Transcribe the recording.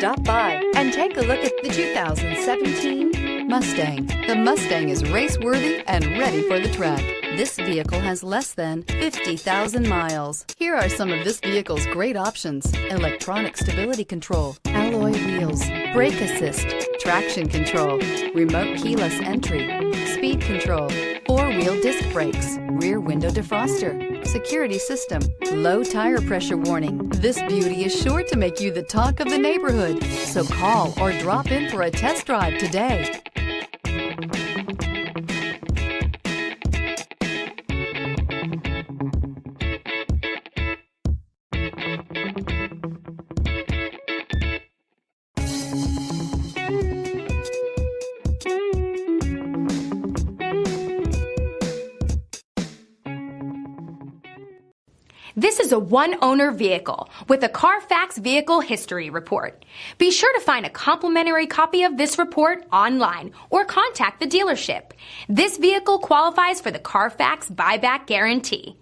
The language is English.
Stop by and take a look at the 2017 Mustang. The Mustang is race-worthy and ready for the track. This vehicle has less than 50,000 miles. Here are some of this vehicle's great options: electronic stability control, alloy wheels, brake assist, traction control, remote keyless entry, speed control, four-wheel disc brakes, rear window defroster, security system, low tire pressure warning. This beauty is sure to make you the talk of the neighborhood. So call or drop in for a test drive today. This is a one-owner vehicle with a Carfax Vehicle History Report. Be sure to find a complimentary copy of this report online or contact the dealership. This vehicle qualifies for the Carfax Buyback Guarantee.